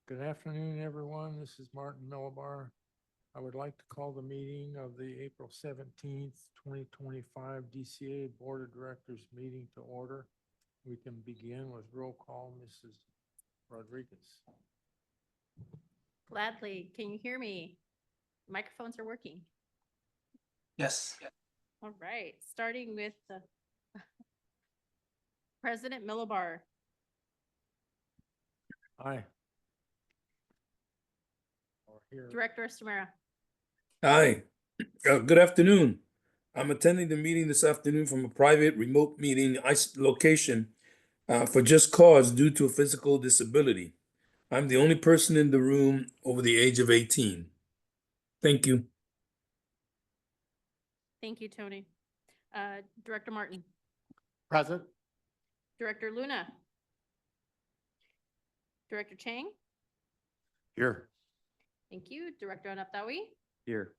Good afternoon, everyone. This is Martin Millibar. I would like to call the meeting of the April 17th, 2025 DCA Board of Directors meeting to order. We can begin with roll call, Mrs. Rodriguez. Gladly. Can you hear me? Microphones are working. Yes. All right, starting with President Millibar. Aye. Here. Director Estamera. Hi, good afternoon. I'm attending the meeting this afternoon from a private remote meeting location for just cause due to a physical disability. I'm the only person in the room over the age of 18. Thank you. Thank you, Tony. Director Martin. Present. Director Luna. Director Chang. Here. Thank you. Director Anaptawi. Here.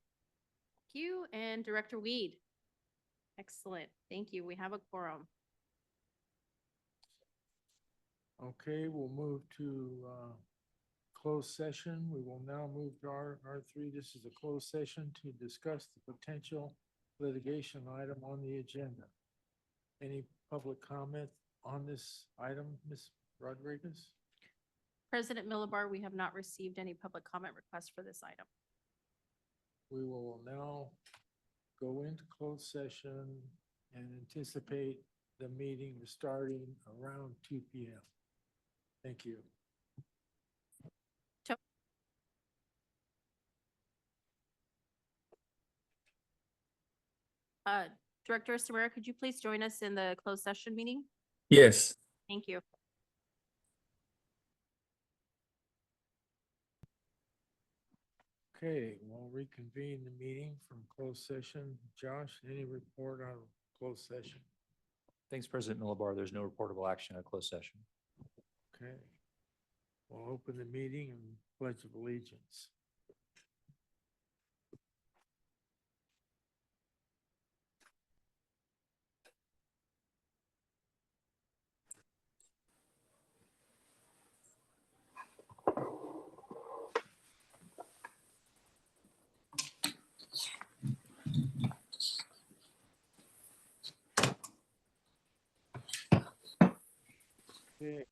Thank you. And Director Weed. Excellent. Thank you. We have a quorum. Okay, we'll move to closed session. We will now move to R3. This is a closed session to discuss the potential litigation item on the agenda. Any public comment on this item, Ms. Rodriguez? President Millibar, we have not received any public comment requests for this item. We will now go into closed session and anticipate the meeting starting around 2 p.m. Thank you. Director Estamera, could you please join us in the closed session meeting? Yes. Thank you. Okay, we'll reconvene the meeting from closed session. Josh, any report on closed session? Thanks, President Millibar. There's no reportable action at closed session. Okay. We'll open the meeting and pledge of allegiance. Okay,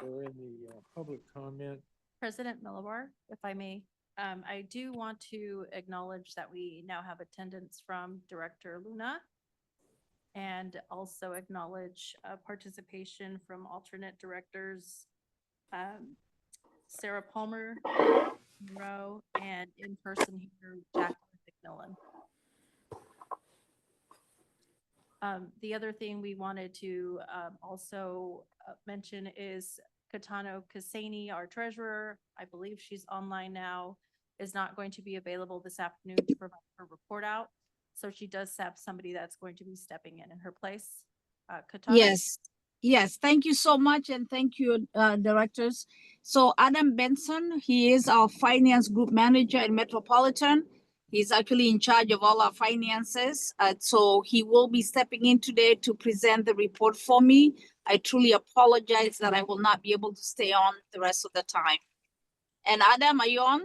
we're in the public comment. President Millibar, if I may, I do want to acknowledge that we now have attendance from Director Luna and also acknowledge participation from alternate directors, Sarah Palmer, Monroe, and in person here, Jacqueline McMillan. The other thing we wanted to also mention is Katano Kasani, our treasurer, I believe she's online now, is not going to be available this afternoon to provide her report out. So she does have somebody that's going to be stepping in her place. Katano? Yes. Thank you so much. And thank you, directors. So Adam Benson, he is our finance group manager in Metropolitan. He's actually in charge of all our finances. So he will be stepping in today to present the report for me. I truly apologize that I will not be able to stay on the rest of the time. And Adam, are you on?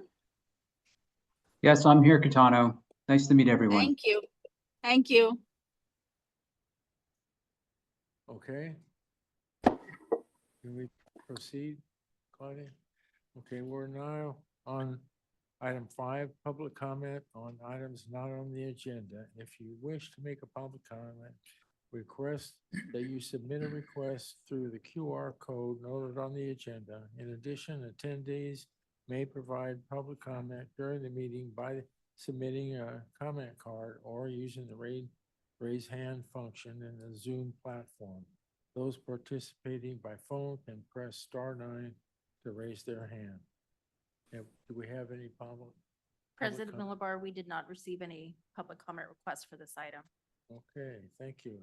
Yes, I'm here, Katano. Nice to meet everyone. Thank you. Thank you. Okay. Can we proceed, Claudia? Okay, we're now on item 5, public comment on items not on the agenda. If you wish to make a public comment, request that you submit a request through the QR code noted on the agenda. In addition, attendees may provide public comment during the meeting by submitting a comment card or using the raise hand function in the Zoom platform. Those participating by phone can press *9 to raise their hand. Do we have any public? President Millibar, we did not receive any public comment requests for this item. Okay, thank you.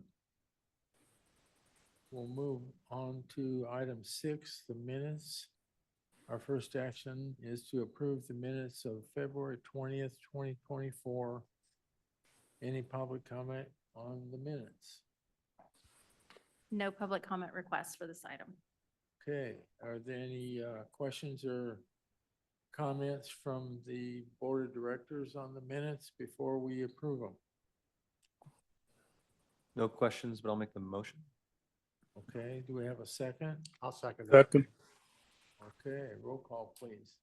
We'll move on to item 6, the minutes. Our first action is to approve the minutes of February 20th, 2024. Any public comment on the minutes? No public comment requests for this item. Okay, are there any questions or comments from the board of directors on the minutes before we approve them? No questions, but I'll make the motion. Okay, do we have a second? I'll second that. Second. Okay, roll call, please.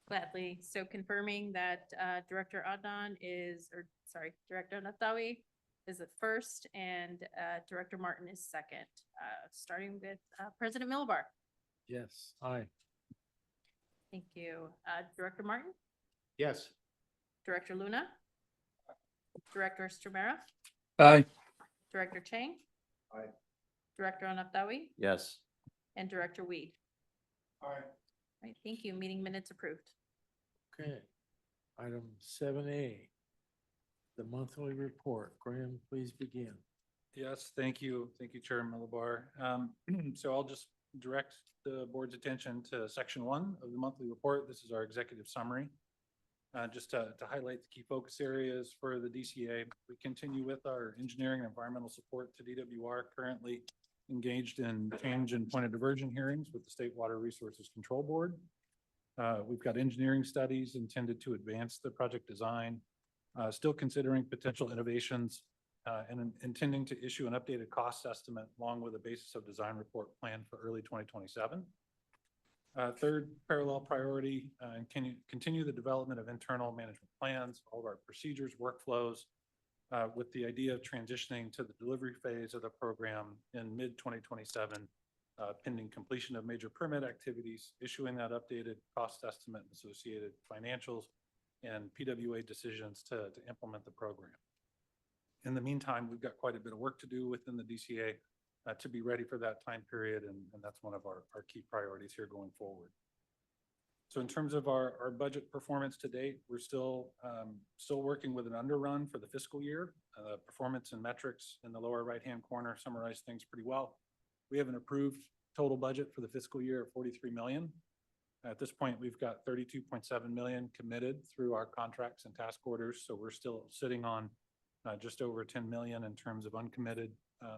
Gladly. So confirming that Director Adnan Director Natawi is the first and Director Martin is second. Starting with President Millibar. Yes, aye. Thank you. Director Martin, Yes. Director Luna, Director Stromera, Aye. Director Chang. Aye. Director Natawi Yes. and Director Weed. Aye. All right, thank you. Meeting minutes approved. Okay. Item 7A, the monthly report. Graham, please begin. Yes, thank you. Thank you, Chair Millibar. So I'll just direct the board's attention to section 1 of the monthly report. This is our executive summary. Just to highlight the key focus areas for the DCA, we continue with our engineering and environmental support to DWR, currently engaged in change and point of diversion hearings with the State Water Resources Control Board. We've got engineering studies intended to advance the project design, still considering potential innovations, and intending to issue an updated cost estimate along with a basis of design report planned for early 2027. Third parallel priority, and continue the development of internal management plans, all of our procedures, workflows, with the idea of transitioning to the delivery phase of the program in mid-2027, pending completion of major permit activities, issuing that updated cost estimate and associated financials, and PWA decisions to implement the program. In the meantime, we've got quite a bit of work to do within the DCA to be ready for that time period, and that's one of our key priorities here going forward. So in terms of our budget performance to date, we're still working with an underrun for the fiscal year. Performance and metrics in the lower right-hand corner summarize things pretty well. We have an approved total budget for the fiscal year of $43 million. At this point, we've got $32.7 million committed through our contracts and task orders, so we're still sitting on just over $10 million in terms of uncommitted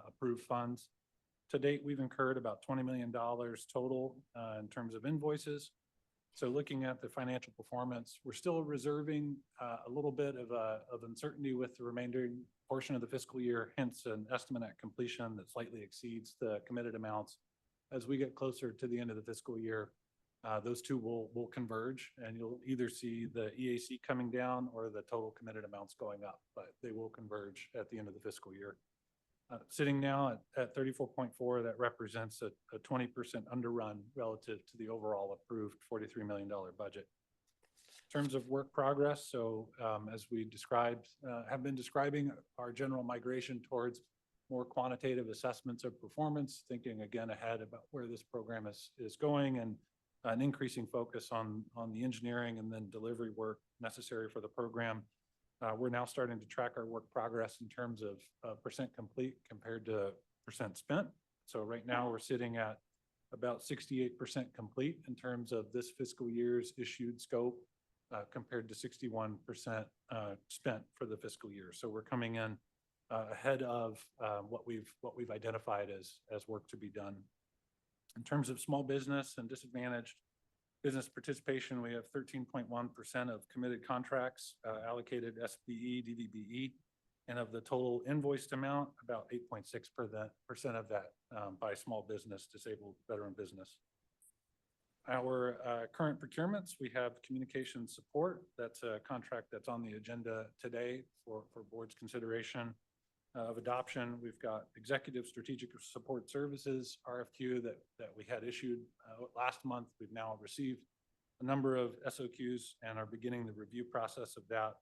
approved funds. To date, we've incurred about $20 million total in terms of invoices. So looking at the financial performance, we're still reserving a little bit of uncertainty with the remaining portion of the fiscal year, hence an estimate at completion that slightly exceeds the committed amounts. As we get closer to the end of the fiscal year, those two will converge, and you'll either see the EAC coming down or the total committed amounts going up, but they will converge at the end of the fiscal year. Sitting now at 34.4, that represents a 20% underrun relative to the overall approved $43 million budget. In terms of work progress, so as we have been describing our general migration towards more quantitative assessments of performance, thinking again ahead about where this program is going, and an increasing focus on the engineering and then delivery work necessary for the program. We're now starting to track our work progress in terms of percent complete compared to percent spent. So right now we're sitting at about 68% complete in terms of this fiscal year's issued scope, compared to 61% spent for the fiscal year. So we're coming in ahead of what we've identified as work to be done. In terms of small business and disadvantaged business participation, we have 13.1% of committed contracts allocated SBE, DDBE, and of the total invoiced amount, about 8.6% of that by small business, disabled veteran business. Our current procurements, we have communication support. That's a contract that's on the agenda today for board's consideration of adoption. We've got executive strategic support services RFQ that we had issued last month. We've now received a number of SOQs and are beginning the review process of that.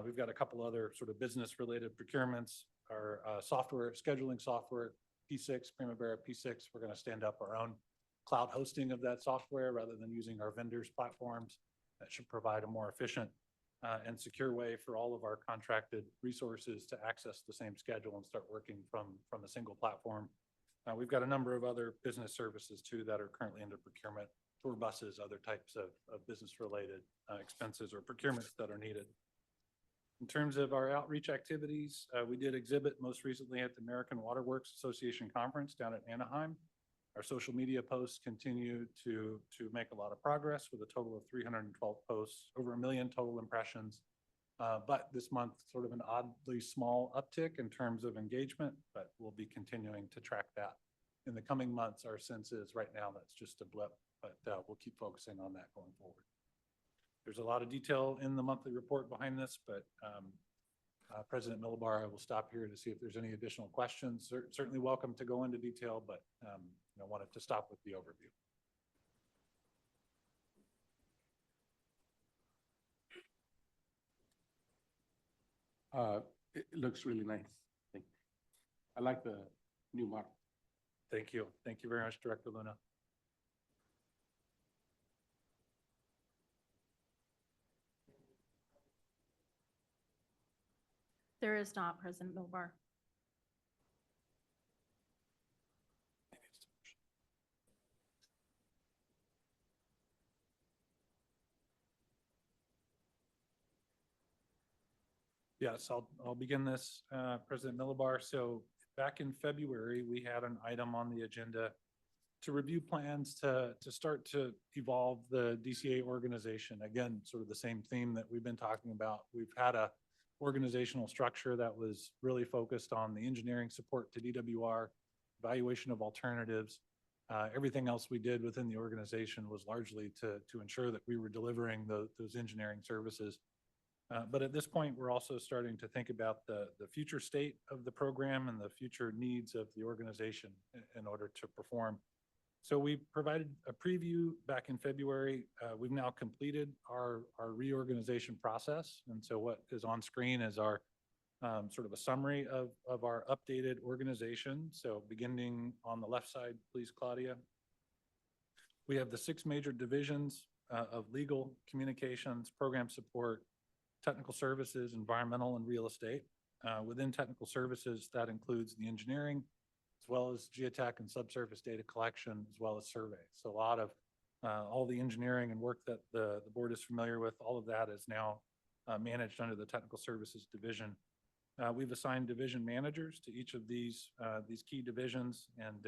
We've got a couple other sort of business related procurements. Our software, scheduling software, P6, Primavera P6, we're going to stand up our own cloud hosting of that software rather than using our vendors' platforms. That should provide a more efficient and secure way for all of our contracted resources to access the same schedule and start working from a single platform. We've got a number of other business services too that are currently under procurement, tour buses, other types of business-related expenses or procurements that are needed. In terms of our outreach activities, we did exhibit most recently at the American Water Works Association Conference down at Anaheim. Our social media posts continue to make a lot of progress with a total of 312 posts, over 1 million total impressions. But this month, sort of an oddly small uptick in terms of engagement, but we'll be continuing to track that in the coming months. Our sense is right now that's just a blip, but we'll keep focusing on that going forward. There's a lot of detail in the monthly report behind this, but President Millibar, I will stop here to see if there's any additional questions. Certainly welcome to go into detail, but I wanted to stop with the overview. It looks really nice. I like the new model. Thank you. Thank you very much, Director Luna. There is not, President Milbar. Yes, I'll begin this, President Millibar. So back in February, we had an item on the agenda to review plans to start to evolve the DCA organization. Again, sort of the same theme that we've been talking about. We've had a organizational structure that was really focused on the engineering support to DWR, evaluation of alternatives. Everything else we did within the organization was largely to ensure that we were delivering those engineering services. But at this point, we're also starting to think about the future state of the program and the future needs of the organization in order to perform. So we provided a preview back in February. We've now completed our reorganization process. And so what is on screen is our sort of a summary of our updated organization. So beginning on the left side, please, Claudia. We have the 6 major divisions of legal, communications, program support, technical services, environmental, and real estate. Within technical services, that includes the engineering, as well as geotech and subsurface data collection, as well as survey. So a lot of all the engineering and work that the board is familiar with, all of that is now managed under the technical services division. We've assigned division managers to each of these key divisions, and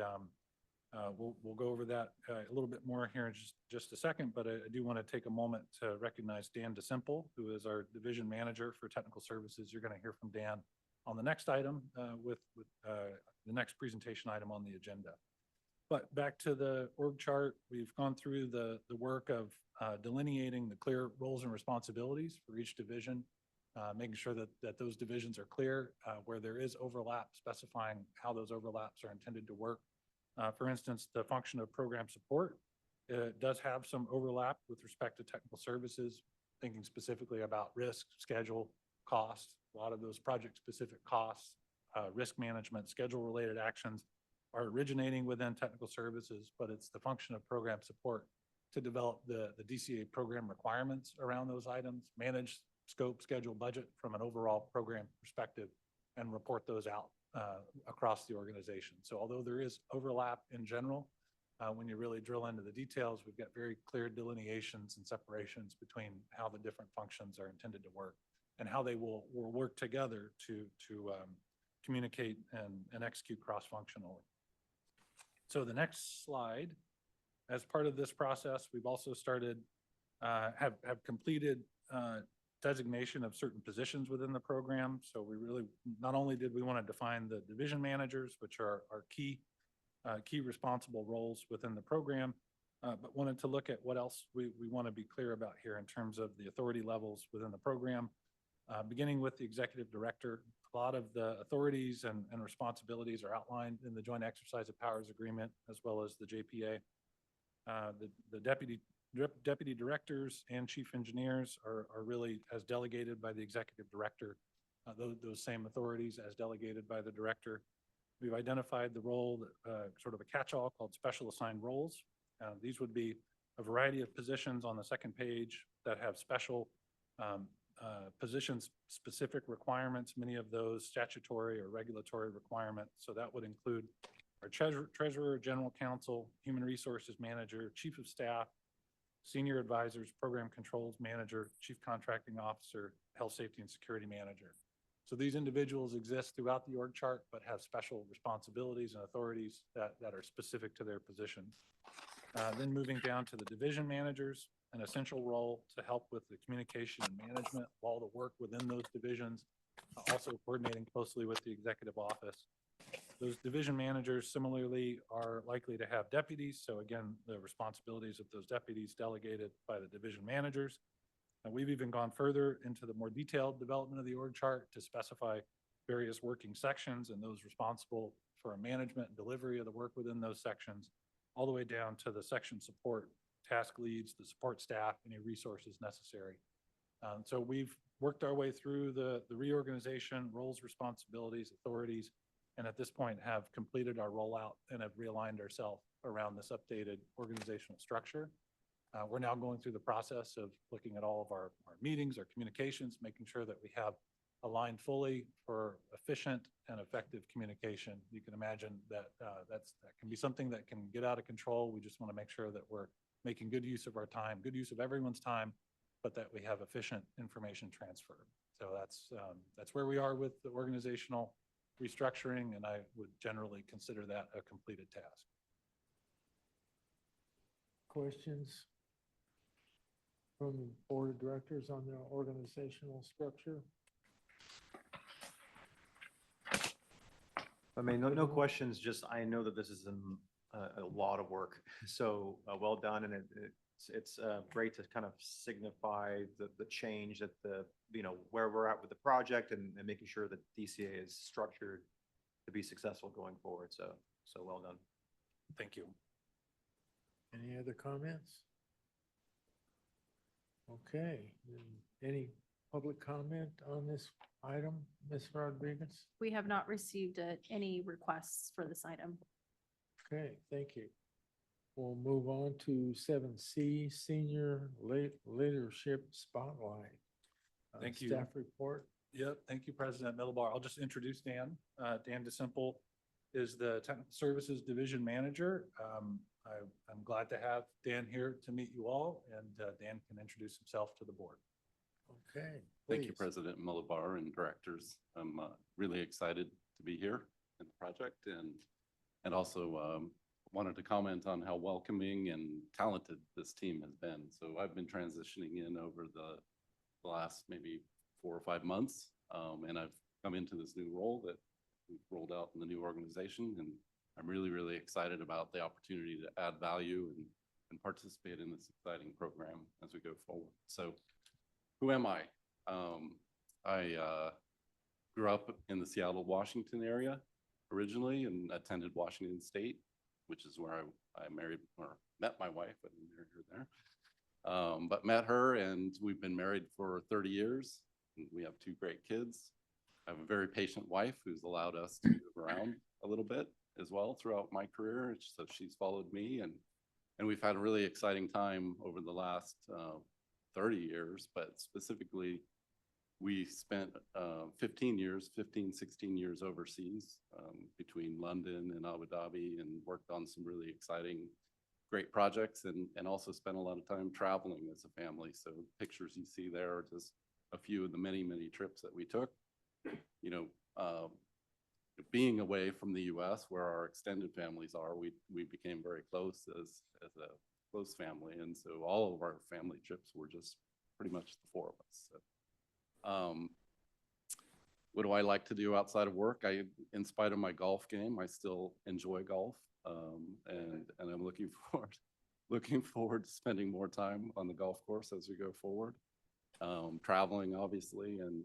we'll go over that a little bit more here in just a second, but I do want to take a moment to recognize Dan DeSimple, who is our division manager for technical services. You're going to hear from Dan on the next item with the next presentation item on the agenda. But back to the org chart, we've gone through the work of delineating the clear roles and responsibilities for each division, making sure that those divisions are clear, where there is overlap, specifying how those overlaps are intended to work. For instance, the function of program support does have some overlap with respect to technical services, thinking specifically about risk, schedule, cost. A lot of those project-specific costs, risk management, schedule-related actions are originating within technical services, but it's the function of program support to develop the DCA program requirements around those items, manage scope, schedule, budget from an overall program perspective, and report those out across the organization. So although there is overlap in general, when you really drill into the details, we've got very clear delineations and separations between how the different functions are intended to work and how they will work together to communicate and execute cross-functionally. So the next slide, as part of this process, we've also started, have completed designation of certain positions within the program. So we really, not only did we want to define the division managers, which are our key responsible roles within the program, but wanted to look at what else we want to be clear about here in terms of the authority levels within the program. Beginning with the executive director, a lot of the authorities and responsibilities are outlined in the Joint Exercise of Powers Agreement, as well as the JPA. The deputy directors and chief engineers are really as delegated by the executive director, those same authorities as delegated by the director. We've identified the role, sort of a catch-all called special assigned roles. These would be a variety of positions on the second page that have special position-specific requirements, many of those statutory or regulatory requirements. So that would include our treasurer, general counsel, human resources manager, chief of staff, senior advisors, program controls manager, chief contracting officer, health, safety, and security manager. So these individuals exist throughout the org chart, but have special responsibilities and authorities that are specific to their positions. Then moving down to the division managers, an essential role to help with the communication and management of all the work within those divisions, also coordinating closely with the executive office. Those division managers similarly are likely to have deputies. So again, the responsibilities of those deputies delegated by the division managers. And we've even gone further into the more detailed development of the org chart to specify various working sections and those responsible for a management and delivery of the work within those sections, all the way down to the section support, task leads, the support staff, any resources necessary. So we've worked our way through the reorganization, roles, responsibilities, authorities, and at this point have completed our rollout and have realigned ourselves around this updated organizational structure. We're now going through the process of looking at all of our meetings, our communications, making sure that we have aligned fully for efficient and effective communication. You can imagine that that can be something that can get out of control. We just want to make sure that we're making good use of our time, good use of everyone's time, but that we have efficient information transfer. So that's where we are with the organizational restructuring, and I would generally consider that a completed task. Questions from the board of directors on their organizational structure? I mean, no questions, just I know that this is a lot of work. So well done. And it's great to kind of signify the change that where we're at with the project and making sure that DCA is structured to be successful going forward. So well done. Thank you. Any other comments? Okay, any public comment on this item, Ms. Rodriguez? We have not received any requests for this item. Okay, thank you. We'll move on to 7C, Senior Leadership Spotlight. Thank you. Staff report. Yep. Thank you, President Middlebar. I'll just introduce Dan. Dan DeSimple is the Technical Services Division Manager. I'm glad to have Dan here to meet you all, and Dan can introduce himself to the board. Okay. Thank you, please. President Middlebar and directors. I'm really excited to be here in the project, and also wanted to comment on how welcoming and talented this team has been. So I've been transitioning in over the last maybe 4 or 5 months, and I've come into this new role that we've rolled out in the new organization, and I'm really, really excited about the opportunity to add value and participate in this exciting program as we go forward. So who am I? I grew up in the Seattle, Washington area originally and attended Washington State, which is where I married or met my wife. I didn't marry her there, but met her, and we've been married for 30 years. We have 2 great kids. I have a very patient wife who's allowed us to move around a little bit as well throughout my career. So she's followed me, and we've had a really exciting time over the last 30 years, but specifically we spent 16 years overseas between London and Abu Dhabi, and worked on some really exciting, great projects, and also spent a lot of time traveling as a family. So pictures you see there are just a few of the many, many trips that we took. Being away from the U.S. where our extended families are, we became very close as a close family. And so all of our family trips were just pretty much the 4 of us. So, what do I like to do outside of work? In spite of my golf game, I still enjoy golf. And I'm looking forward to spending more time on the golf course as we go forward. Traveling obviously, and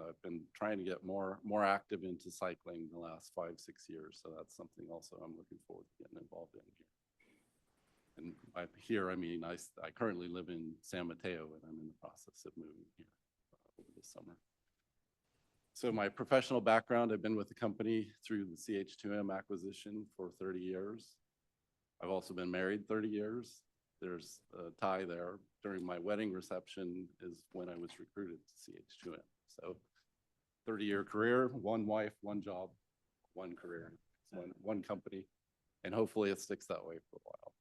I've been trying to get more active into cycling the last 5-6 years. So that's something also I'm looking forward to getting involved in here. And I currently live in San Mateo, and I'm in the process of moving here over the summer. So my professional background, I've been with the company through the CH2M acquisition for 30 years. I've also been married 30 years. There's a tie there. During my wedding reception is when I was recruited to CH2M. So 30-year career, 1 wife, 1 job, 1 career, one company, and hopefully it sticks that way for a while.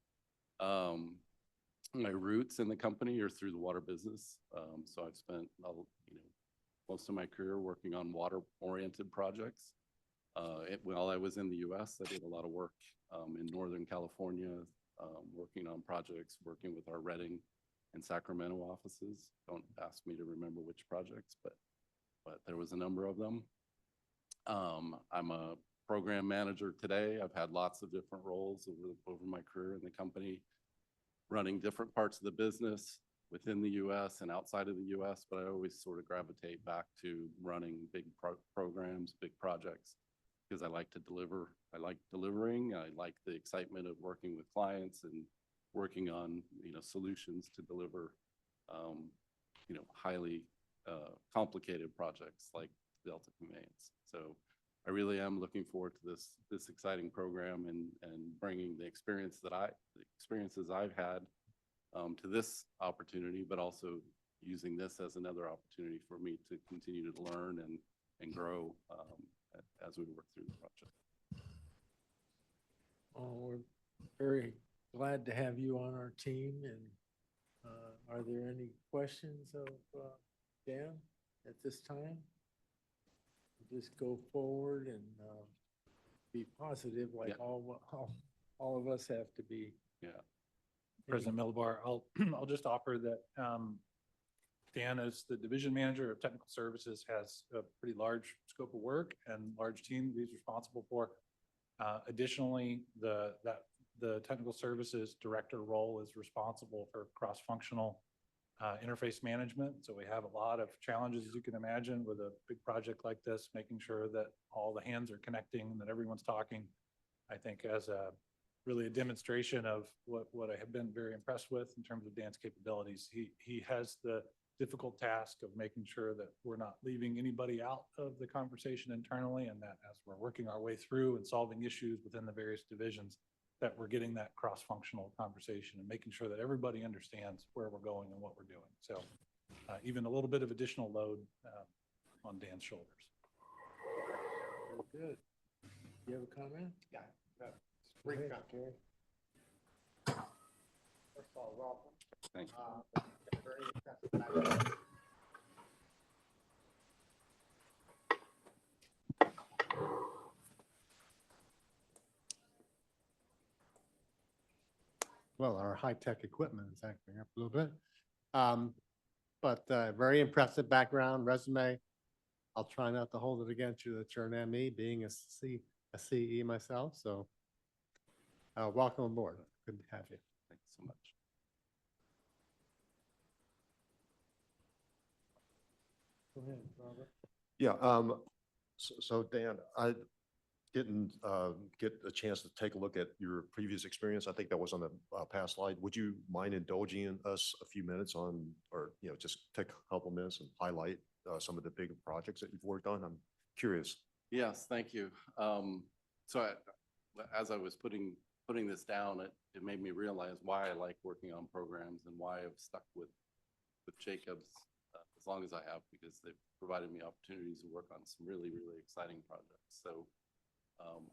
My roots in the company are through the water business. So I've spent a most of my career working on water-oriented projects. While I was in the US, I did a lot of work in Northern California, working on projects, working with our Reading and Sacramento offices. Don't ask me to remember which projects, but there was a number of them. I'm a program manager today. I've had lots of different roles over my career in the company, running different parts of the business within the US and outside of the US, but I always sort of gravitate back to running big programs, big projects, because I like to deliver. I like delivering. I like the excitement of working with clients and working on, solutions to deliver, highly complicated projects like Delta Conveyance. So I really am looking forward to this exciting program and bringing the experiences I've had to this opportunity, but also using this as another opportunity for me to continue to learn and grow as we work through the project. Oh, we're very glad to have you on our team. And are there any questions of Dan at this time? Just go forward and be positive, like Yeah. all of us have to be. Yeah. President Millibar, I'll just offer that Dan, as the division manager of technical services, has a pretty large scope of work and large team he's responsible for. Additionally, the technical services director role is responsible for cross-functional interface management. So we have a lot of challenges, as you can imagine, with a big project like this, making sure that all the hands are connecting, that everyone's talking. I think as really a demonstration of what I have been very impressed with in terms of Dan's capabilities. He has the difficult task of making sure that we're not leaving anybody out of the conversation internally, and that as we're working our way through and solving issues within the various divisions, that we're getting that cross-functional conversation and making sure that everybody understands where we're going and what we're doing. So even a little bit of additional load on Dan's shoulders. Very good. You have a comment? Yeah. Go ahead, Gary. First of all, welcome. Thank you. Very impressive. Well, our high-tech equipment is acting up a little bit. But very impressive background, resume. I'll try not to hold it against you that you're an ME, being a CE myself, so welcome aboard. Good to have you. Thanks so much. Go ahead, Robert. Yeah, so Dan, I didn't get a chance to take a look at your previous experience. I think that was on the past slide. Would you mind indulging us a few minutes on, or, just take a couple minutes and highlight some of the big projects that you've worked on? I'm curious. Yes, thank you. As I was putting this down, it made me realize why I like working on programs and why I've stuck with Jacobs as long as I have, because they've provided me opportunities to work on some really, really exciting projects. So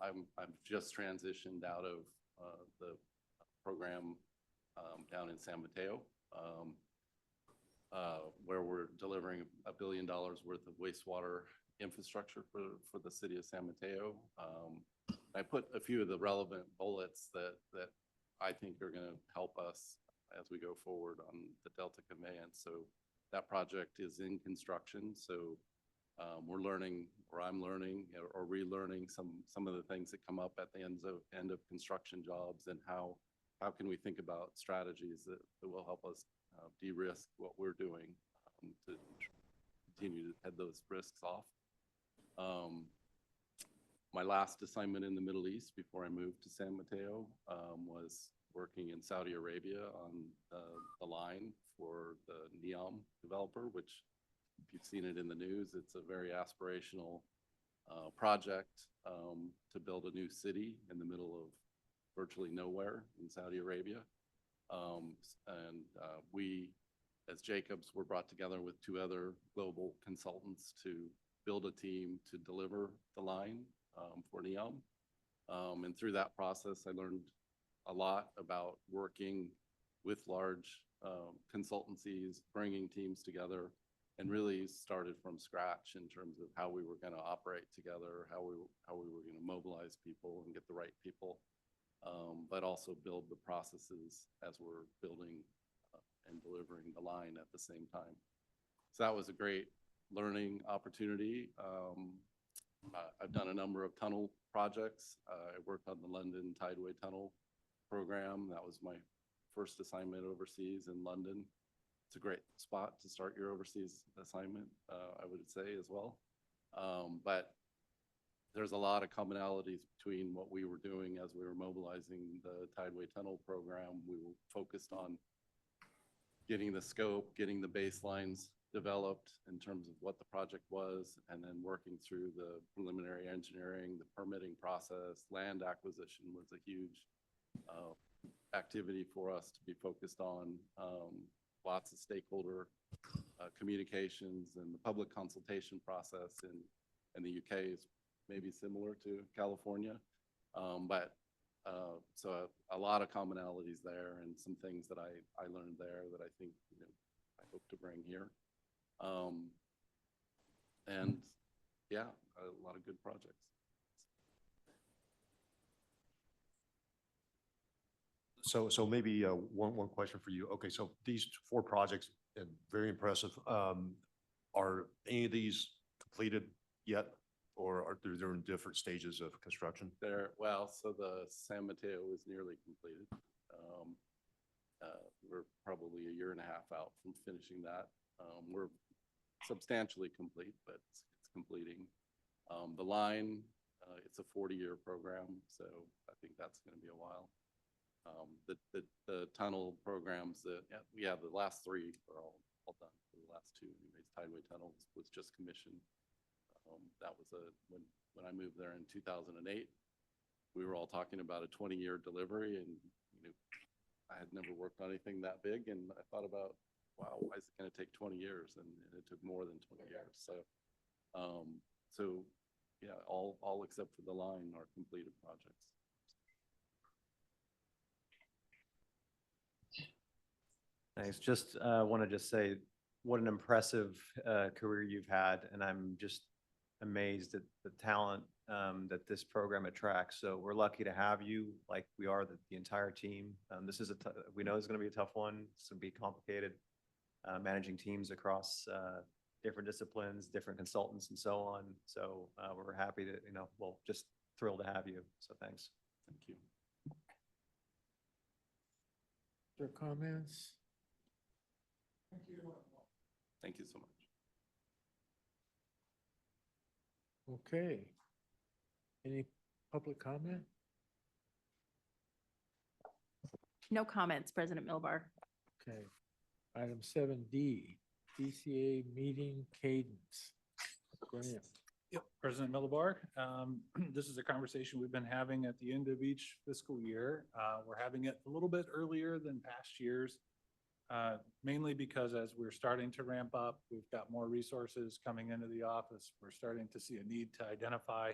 I've just transitioned out of the program down in San Mateo, where we're delivering $1 billion worth of wastewater infrastructure for the city of San Mateo. I put a few of the relevant bullets that I think are going to help us as we go forward on the Delta Conveyance. So that project is in construction. So we're learning, or I'm learning, or relearning some of the things that come up at the end of construction jobs, and how can we think about strategies that will help us de-risk what we're doing to continue to head those risks off. My last assignment in the Middle East before I moved to San Mateo was working in Saudi Arabia on the line for the NEOM developer, which, if you've seen it in the news, it's a very aspirational project to build a new city in the middle of virtually nowhere in Saudi Arabia. We, as Jacobs, were brought together with two other global consultants to build a team to deliver the line for NEOM. And through that process, I learned a lot about working with large consultancies, bringing teams together, and really started from scratch in terms of how we were going to operate together, how we were going to mobilize people and get the right people, but also build the processes as we're building and delivering the line at the same time. So that was a great learning opportunity. I've done a number of tunnel projects. I worked on the London Tideway Tunnel program. That was my first assignment overseas in London. It's a great spot to start your overseas assignment, I would say as well. But there's a lot of commonalities between what we were doing as we were mobilizing the Tideway Tunnel program. We were focused on getting the scope, getting the baselines developed in terms of what the project was, and then working through the preliminary engineering, the permitting process. Land acquisition was a huge activity for us to be focused on. Lots of stakeholder communications, and the public consultation process in the UK is maybe similar to California. So a lot of commonalities there, and some things that I learned there that I think, I hope to bring here. And yeah, a lot of good projects. So maybe one question for you. Okay, so these 4 projects, and very impressive. Are any of these completed yet, or are they in different stages of construction? So the San Mateo is nearly completed. We're probably a year and a half out from finishing that. We're substantially complete, but it's completing. The line, it's a 40-year program, so I think that's going to be a while. The tunnel programs that we have, the last 3 are all done. The last 2, anyways, Tideway Tunnel was just commissioned. That was when I moved there in 2008. We were all talking about a 20-year delivery, and I had never worked on anything that big, and I thought about, wow, why is it going to take 20 years? And it took more than 20 years. So yeah, all except for the line are completed projects. Thanks. Just want to just say what an impressive career you've had, and I'm just amazed at the talent that this program attracts. So we're lucky to have you, like we are the entire team. This is we know it's going to be a tough one. It's going to be complicated, managing teams across different disciplines, different consultants, and so on. So we're happy to, well, just thrilled to have you. So thanks. Thank you. Other comments? Thank you so much. Okay. Any public comment? No comments, President Milbar. Okay. Item 7D, DCA Meeting Cadence. Graham. Yep, President Millibar, this is a conversation we've been having at the end of each fiscal year. We're having it a little bit earlier than past years, mainly because as we're starting to ramp up, we've got more resources coming into the office. We're starting to see a need to identify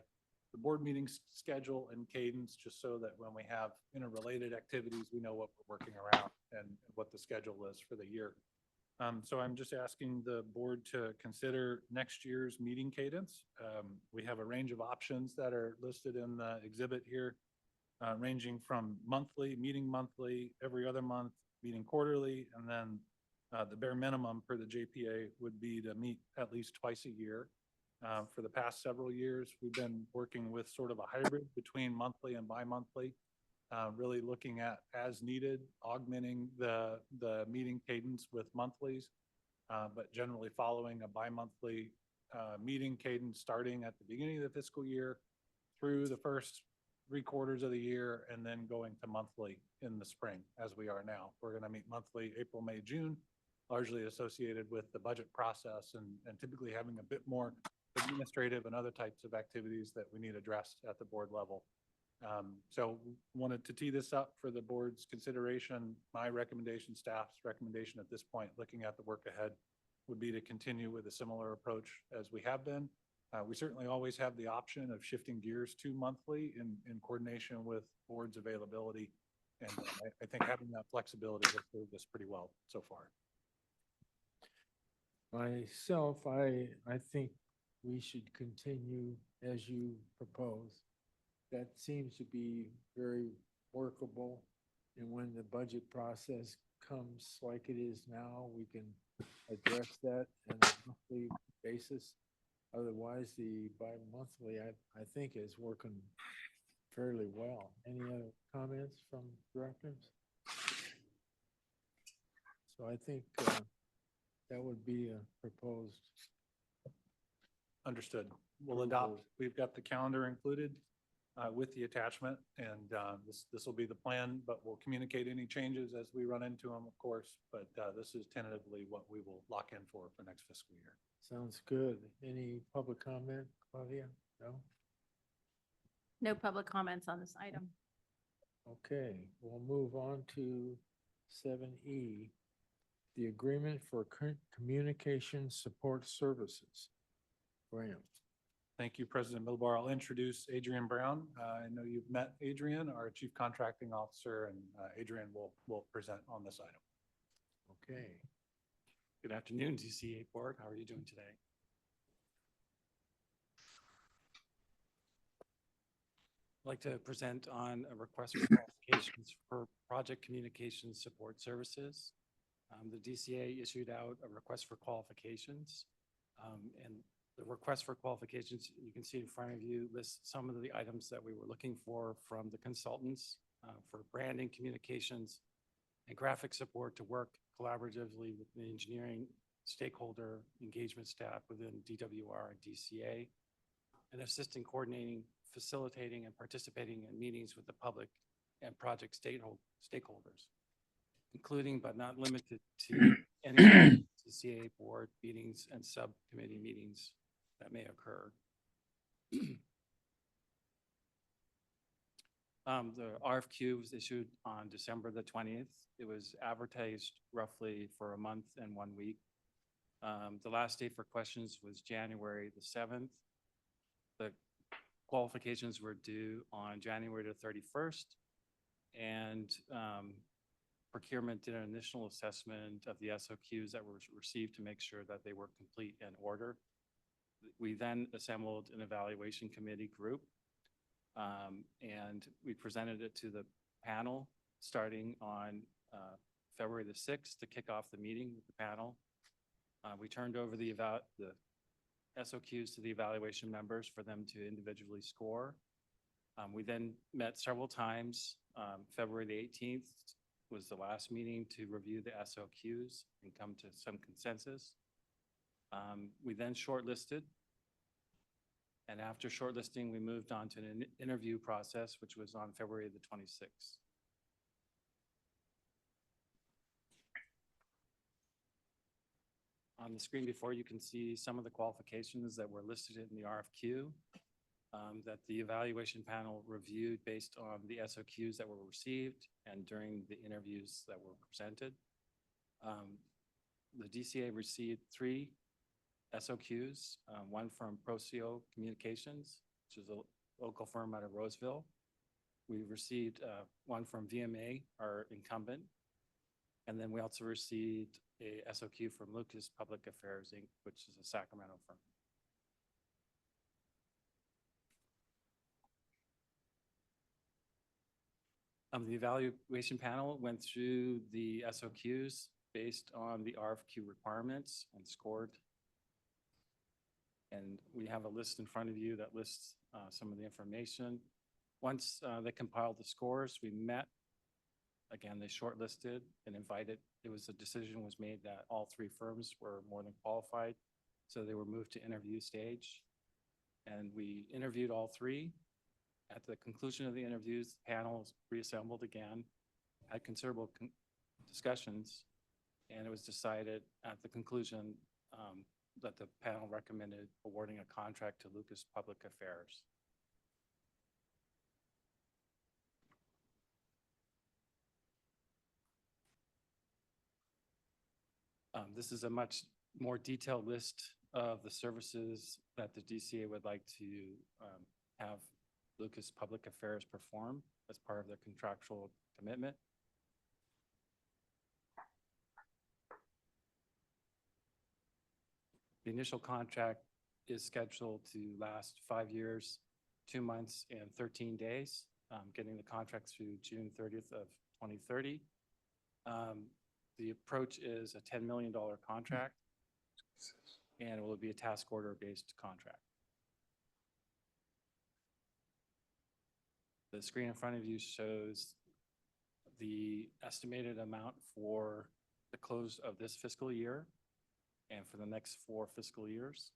the board meeting schedule and cadence, just so that when we have interrelated activities, we know what we're working around and what the schedule is for the year. So I'm just asking the board to consider next year's meeting cadence. We have a range of options that are listed in the exhibit here, ranging from meeting monthly, every other month, meeting quarterly, and then the bare minimum for the JPA would be to meet at least twice a year. For the past several years, we've been working with sort of a hybrid between monthly and bi-monthly. Really looking at as needed, augmenting the meeting cadence with monthlies, but generally following a bi-monthly meeting cadence starting at the beginning of the fiscal year through the first 3 quarters of the year, and then going to monthly in the spring, as we are now. We're going to meet monthly April, May, June, largely associated with the budget process and typically having a bit more administrative and other types of activities that we need addressed at the board level. So wanted to tee this up for the board's consideration. My recommendation, staff's recommendation at this point, looking at the work ahead, would be to continue with a similar approach as we have been. We certainly always have the option of shifting gears to monthly in coordination with board's availability. And I think having that flexibility has served us pretty well so far. Myself, I think we should continue as you propose. That seems to be very workable. And when the budget process comes like it is now, we can address that on a monthly basis. Otherwise, the bi-monthly, I think is working fairly well. Any other comments from directors? So I think that would be a proposed. Understood. We'll adopt, we've got the calendar included with the attachment, and this will be the plan, but we'll communicate any changes as we run into them, of course. But this is tentatively what we will lock in for next fiscal year. Sounds good. Any public comment, Claudia? No? No public comments on this item. Okay, we'll move on to 7E, the agreement for current communication support services. Graham. Thank you, President Milbar. I'll introduce Adrian Brown. I know you've met Adrian, our Chief Contracting Officer, and Adrian will present on this item. Okay. Good afternoon, DCA Board. How are you doing today? I'd like to present on a request for qualifications for project communications support services. The DCA issued out a request for qualifications, and the request for qualifications, you can see in front of you, lists some of the items that we were looking for from the consultants for branding, communications, and graphic support to work collaboratively with the engineering stakeholder engagement staff within DWR and DCA, and assisting coordinating, facilitating, and participating in meetings with the public and project stakeholders, including but not limited to any DCA board meetings and subcommittee meetings that may occur. The RFQ was issued on December the 20th. It was advertised roughly for a month and 1 week. The last date for questions was January the 7th. The qualifications were due on January the 31st, and procurement did an initial assessment of the SOQs that were received to make sure that they were complete and order. We then assembled an evaluation committee group, and we presented it to the panel starting on February the 6th to kick off the meeting with the panel. We turned over the SOQs to the evaluation members for them to individually score. We then met several times. February the 18th was the last meeting to review the SOQs and come to some consensus. We then shortlisted. And after shortlisting, we moved on to an interview process, which was on February the 26th. On the screen before, you can see some of the qualifications that were listed in the RFQ that the evaluation panel reviewed based on the SOQs that were received and during the interviews that were presented. The DCA received 3 SOQs, one from Procio Communications, which is a local firm out of Roseville. We received one from VMA, our incumbent, and then we also received a SOQ from Lucas Public Affairs, Inc., which is a Sacramento firm. The evaluation panel went through the SOQs based on the RFQ requirements and scored. And we have a list in front of you that lists some of the information. Once they compiled the scores, we met. Again, they shortlisted and invited. A decision was made that all 3 firms were more than qualified, so they were moved to interview stage. And we interviewed all 3. At the conclusion of the interviews, the panel reassembled again, had considerable discussions, and it was decided at the conclusion that the panel recommended awarding a contract to Lucas Public Affairs. This is a much more detailed list of the services that the DCA would like to have Lucas Public Affairs perform as part of their contractual commitment. The initial contract is scheduled to last 5 years, 2 months, and 13 days, getting the contract through June 30th of 2030. The approach is a $10 million contract, and it will be a task order-based contract. The screen in front of you shows the estimated amount for the close of this fiscal year and for the next 4 fiscal years.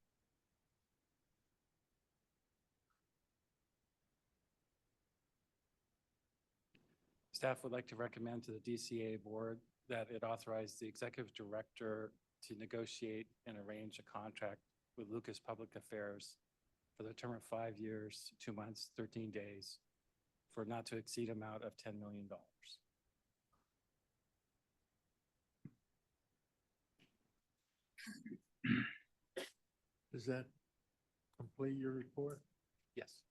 Staff would like to recommend to the DCA board that it authorize the executive director to negotiate and arrange a contract with Lucas Public Affairs for the term of 5 years, 2 months, 13 days for not to exceed amount of $10 million. Does that complete your report? Yes.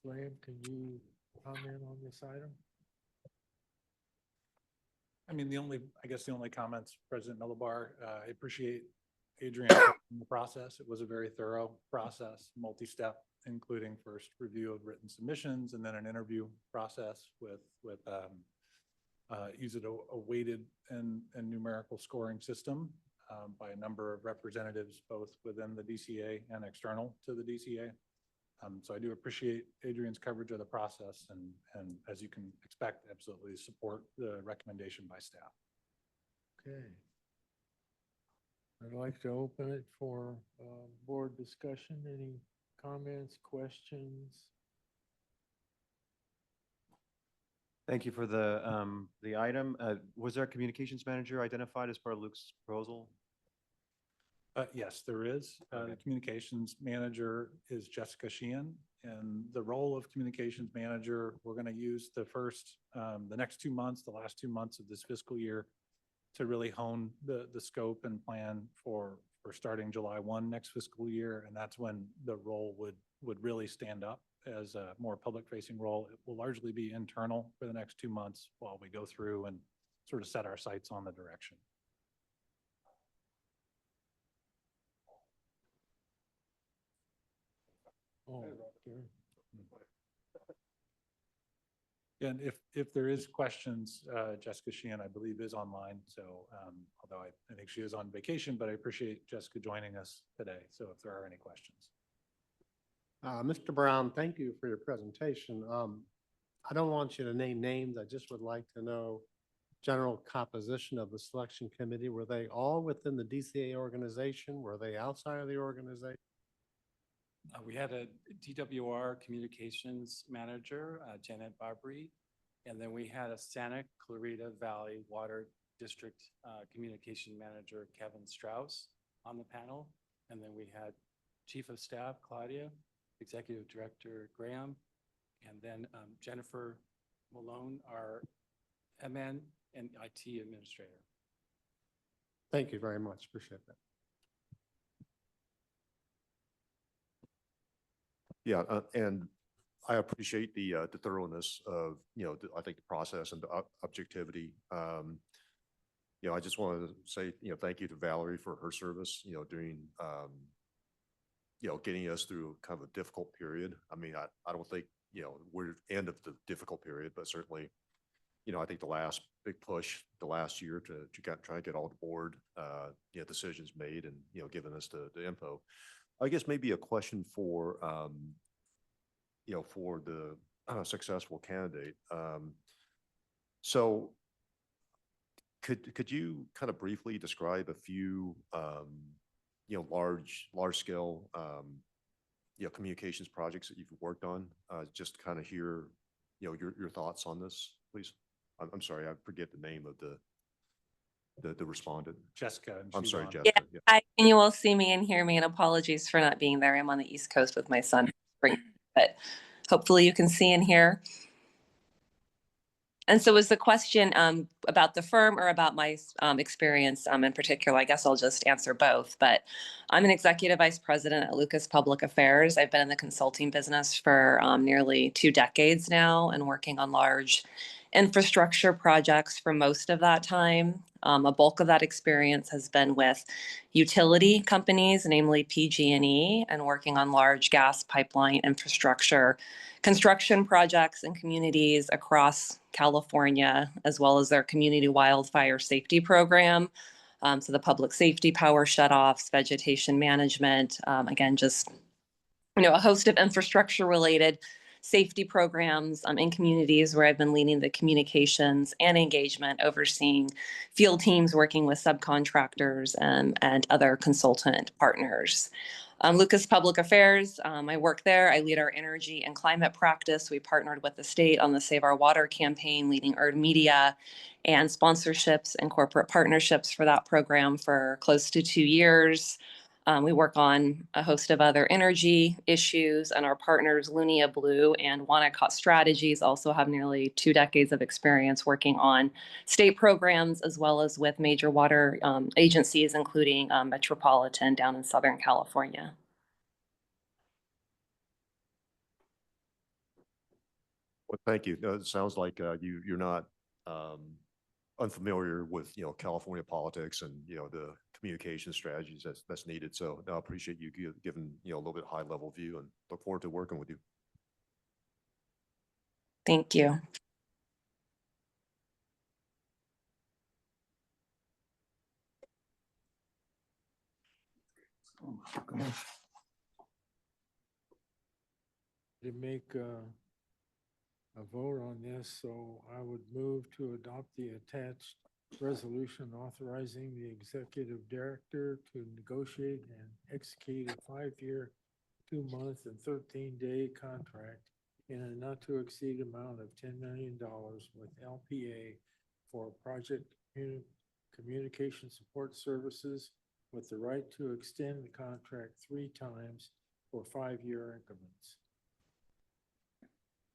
Graham, can you comment on this item? I mean, I guess the only comments, President Millibar, I appreciate Adrian in the process. It was a very thorough process, multi-step, including first review of written submissions and then an interview process with using a weighted and numerical scoring system by a number of representatives, both within the DCA and external to the DCA. So I do appreciate Adrian's coverage of the process and as you can expect, absolutely support the recommendation by staff. Okay. I'd like to open it for board discussion. Any comments, questions? Thank you for the item. Was there a communications manager identified as part of Luke's proposal? Yes, there is. Okay. The communications manager is Jessica Sheehan, and the role of communications manager, we're going to use the next 2 months, the last 2 months of this fiscal year to really hone the scope and plan for starting July 1 next fiscal year. And that's when the role would really stand up as a more public facing role. It will largely be internal for the next 2 months while we go through and sort of set our sights on the direction. Oh, okay. And if there is questions, Jessica Sheehan, I believe, is online. So although I think she is on vacation, but I appreciate Jessica joining us today. So if there are any questions. Mr. Brown, thank you for your presentation. I don't want you to name names. I just would like to know general composition of the selection committee. Were they all within the DCA organization? Were they outside of the organization? We had a DWR Communications Manager, Janet Barbary, and then we had a Santa Clarita Valley Water District Communication Manager, Kevin Strauss, on the panel. And then we had Chief of Staff, Claudia, Executive Director, Graham, and then Jennifer Malone, our MN and IT Administrator. Thank you very much. Appreciate that. Yeah, and I appreciate the thoroughness of, I think the process and the objectivity. I just wanted to say, thank you to Valerie for her service, during, getting us through kind of a difficult period. I mean, I don't think, we're end of the difficult period, but certainly, I think the last big push, the last year to try to get all the board, decisions made and, giving us the info. I guess maybe a question for, for the successful candidate. So could you kind of briefly describe a few, large scale, communications projects that you've worked on? Just kind of hear, your thoughts on this, please. I'm sorry, I forget the name of the respondent. Jessica. And I'm she's sorry, on. Jessica. Yeah. Hi, can you all see me and hear me? And apologies for not being there. I'm on the East Coast with my son, but hopefully you can see and hear. And so was the question about the firm or about my experience in particular? I guess I'll just answer both, but I'm an executive vice president at Lucas Public Affairs. I've been in the consulting business for nearly 2 decades now and working on large infrastructure projects for most of that time. A bulk of that experience has been with utility companies, namely PG&E, and working on large gas pipeline infrastructure construction projects in communities across California, as well as their community wildfire safety program. So the public safety power shutoffs, vegetation management, again, just a host of infrastructure related safety programs in communities where I've been leading the communications and engagement, overseeing field teams, working with subcontractors and other consultant partners. Lucas Public Affairs, I work there. I lead our energy and climate practice. We partnered with the state on the Save Our Water campaign, leading earned media and sponsorships and corporate partnerships for that program for close to 2 years. We work on a host of other energy issues, and our partners, Lunia Blue and Wanacott Strategies, also have nearly 2 decades of experience working on state programs, as well as with major water agencies, including Metropolitan down in Southern California. Well, thank you. No, it sounds like you're not unfamiliar with, California politics and, the communication strategies that's needed. So no, I appreciate you giving, a little bit high level view, and look forward to working with you. Thank you. To make a vote on this, so I would move to adopt the attached resolution authorizing the executive director to negotiate and execute a 5-year, 2-month, and 13-day contract in a not to exceed amount of $10 million with LPA for project communication support services, with the right to extend the contract 3 times for 5-year increments.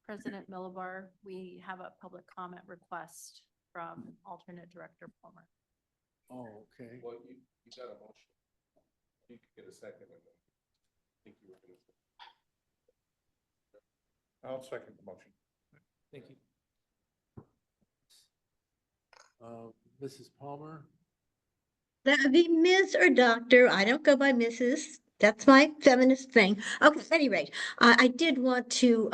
President Millibar, we have a public comment request from alternate director Palmer. Oh, okay. Well, you got a motion. You could get a second. I think you were going to. I'll second the motion. Thank you. Mrs. Palmer? That'd be Ms. or Doctor. I don't go by Mrs. That's my feminist thing. Okay, at any rate, I did want to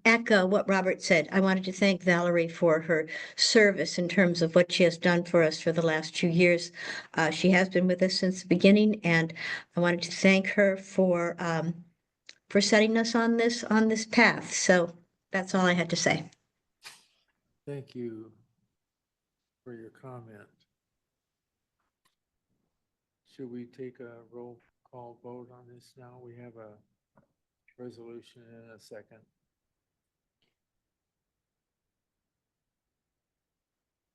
echo what Robert said. I wanted to thank Valerie for her service in terms of what she has done for us for the last 2 years. She has been with us since the beginning, and I wanted to thank her for setting us on this path. So that's all I had to say. Thank you for your comment. Should we take a roll call vote on this now? We have a resolution and a second.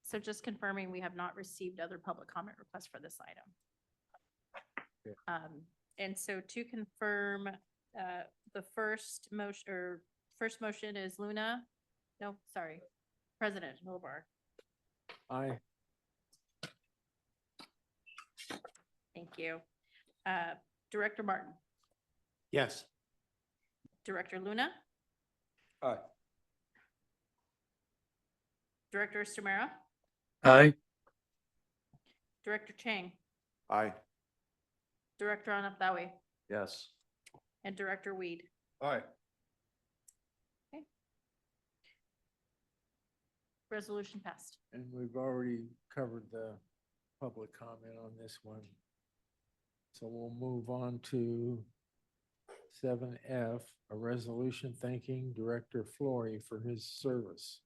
So just confirming, we have not received other public comment requests for this item. Okay. And so to confirm, the first motion is Luna. No, sorry, President Millibar. Aye. Thank you. Director Martin, Yes. Director Luna, Aye. Director Stamera, Aye. Director Chang, Aye. Director Anaptawi, Yes. and Director Weed. Aye. Resolution passed. And we've already covered the public comment on this one. So we'll move on to 7F, a resolution thanking Director Flory for his service.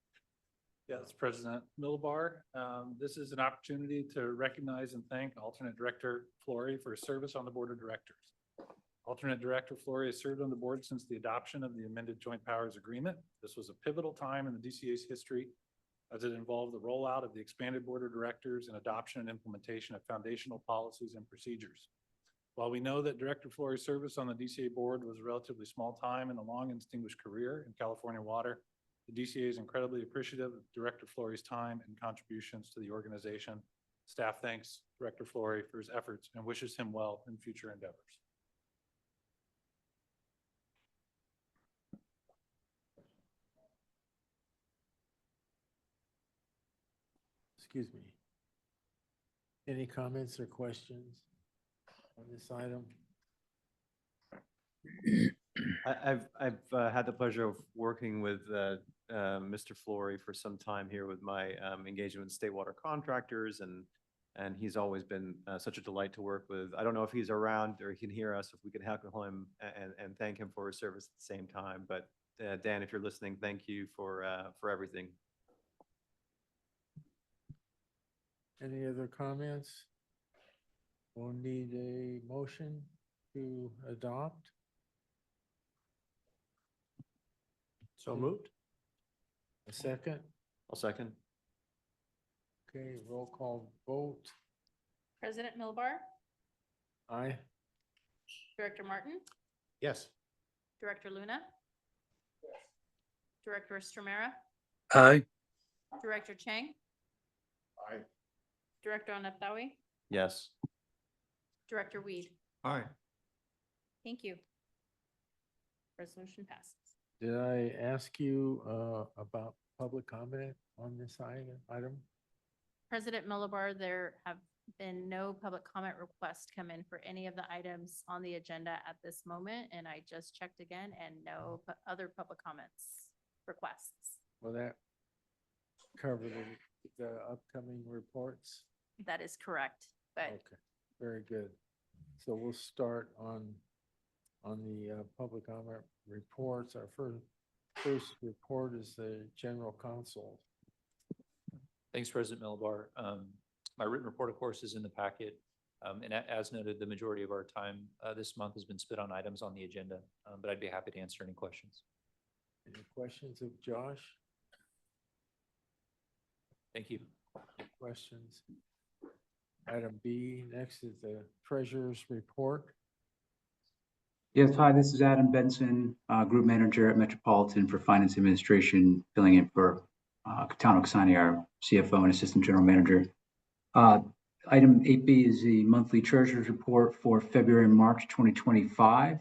Yes, President Millibar. This is an opportunity to recognize and thank alternate director Flory for his service on the board of directors. Alternate director Flory has served on the board since the adoption of the amended joint powers agreement. This was a pivotal time in the DCA's history, as it involved the rollout of the expanded board of directors and adoption and implementation of foundational policies and procedures. While we know that Director Flory's service on the DCA board was a relatively small time and a long and distinguished career in California water, the DCA is incredibly appreciative of Director Flory's time and contributions to the organization. Staff thanks Director Flory for his efforts and wishes him well in future endeavors. excuse me. Any comments or questions on this item? I've had the pleasure of working with Mr. Flory for some time here with my engagement with state water contractors, and he's always been such a delight to work with. I don't know if he's around or he can hear us, if we could heckle him and thank him for his service at the same time. But Dan, if you're listening, thank you for everything. Any other comments? We'll need a motion to adopt. So moved. A second? I'll second. Okay, roll call vote. President Millibar, Aye. Director Martin, Yes. Director Luna, Director Estromera, Aye. Director Chang, Aye. Director Anaptawi, Yes. Director Weed. Aye. Thank you. Resolution passes. Did I ask you about public comment on this item? President Millibar, there have been no public comment requests come in for any of the items on the agenda at this moment, and I just checked again and no other public comments requests. Will that cover the upcoming reports? That is correct, but Okay, very good. So we'll start on the public comment reports. Our first report is the general counsel. Thanks, President Millibar. My written report, of course, is in the packet. And as noted, the majority of our time this month has been spent on items on the agenda, but I'd be happy to answer any questions. Any questions of Josh? Thank you. Questions? Item B, next is the treasurer's report. Yes, hi, this is Adam Benson, Group Manager at Metropolitan for Finance Administration, filling in for Katano Kasani, our CFO and Assistant General Manager. Item 8B is the monthly treasurer's report for February and March 2025.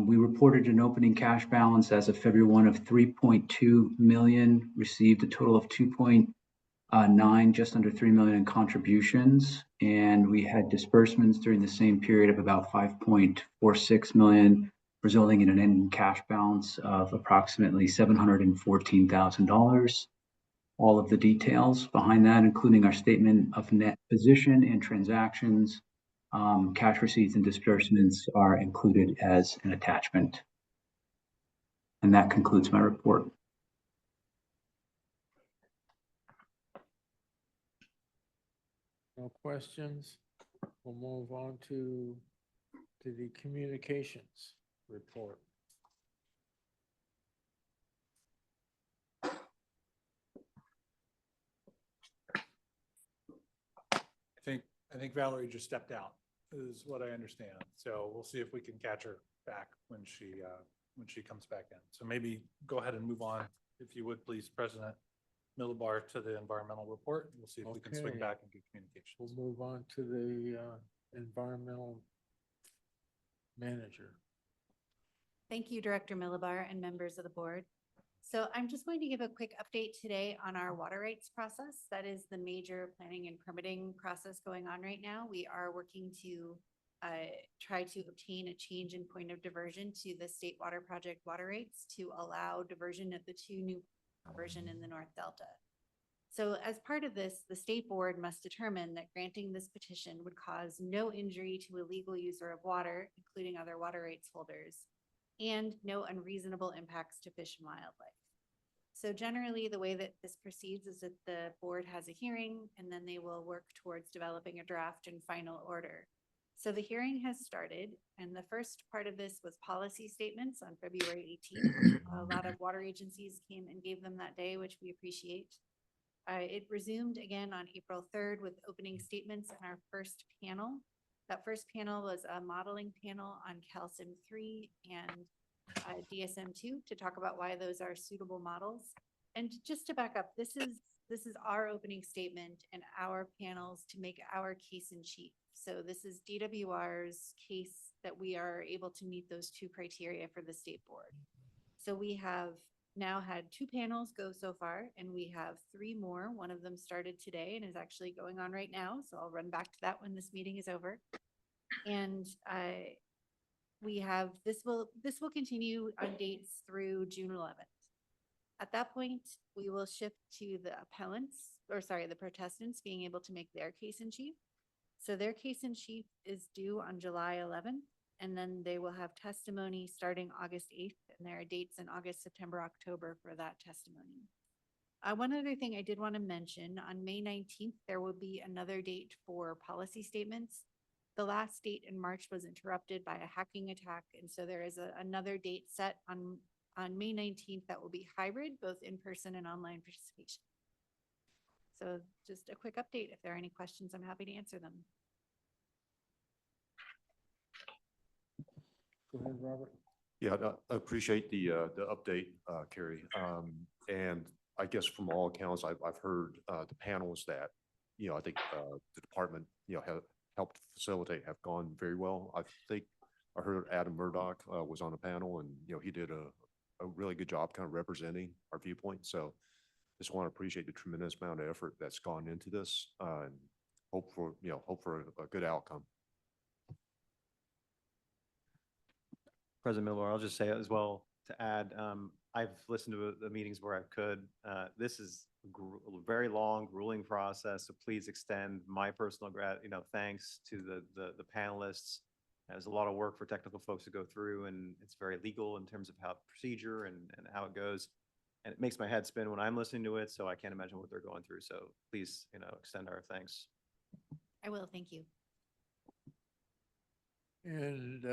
We reported an opening cash balance as of February 1 of 3.2 million, received a total of 2.9, just under 3 million in contributions. And we had disbursements during the same period of about 5.46 million, resulting in an ending cash balance of approximately $714,000. All of the details behind that, including our statement of net position and transactions, cash receipts and disbursements, are included as an attachment. And that concludes my report. No questions? We'll move on to the communications report. I think Valerie just stepped out, is what I understand. So we'll see if we can catch her back when she comes back in. So maybe go ahead and move on, if you would, please, President Millibar, to the environmental report. We'll see if we can swing Okay. back and get communications. We'll move on to the environmental manager. Thank you, Director Millibar and members of the board. So I'm just going to give a quick update today on our water rights process. That is the major planning and permitting process going on right now. We are working to try to obtain a change in point of diversion to the State Water Project water rights to allow diversion of the two new diversion in the North Delta. So as part of this, the state board must determine that granting this petition would cause no injury to a legal user of water, including other water rights holders, and no unreasonable impacts to fish and wildlife. So generally, the way that this proceeds is that the board has a hearing, and then they will work towards developing a draft and final order. So the hearing has started, and the first part of this was policy statements on February 18th. A lot of water agencies came and gave them that day, which we appreciate. It resumed again on April 3rd with opening statements in our first panel. That first panel was a modeling panel on Calcium 3 and DSM 2 to talk about why those are suitable models. And just to back up, this is our opening statement and our panels to make our case in chief. So this is DWR's case that we are able to meet those two criteria for the state board. So we have now had 2 panels go so far, and we have 3 more. One of them started today and is actually going on right now, so I'll run back to that when this meeting is over. And we have, this will continue on dates through June 11th. At that point, we will shift to the the protestants being able to make their case in chief. So their case in chief is due on July 11th, and then they will have testimony starting August 8th, and there are dates in August, September, October for that testimony. One other thing I did want to mention, on May 19th, there will be another date for policy statements. The last date in March was interrupted by a hacking attack, and so there is another date set on May 19th that will be hybrid, both in person and online participation. So just a quick update. If there are any questions, I'm happy to answer them. Go ahead, Robert. Yeah, I appreciate the update, Carrie. And I guess from all accounts, I've heard the panels that, I think the department, have helped facilitate have gone very well. I think I heard Adam Murdoch was on the panel, and, he did a really good job kind of representing our viewpoint. So just want to appreciate the tremendous amount of effort that's gone into this, and hope for a good outcome. President Miller, I'll just say as well to add, I've listened to the meetings where I could. This is a very long, grueling process, so please extend my personal thanks to the panelists. There's a lot of work for technical folks to go through, and it's very legal in terms of how procedure and how it goes. And it makes my head spin when I'm listening to it, so I can't imagine what they're going through. So please, extend our thanks. I will, thank you. And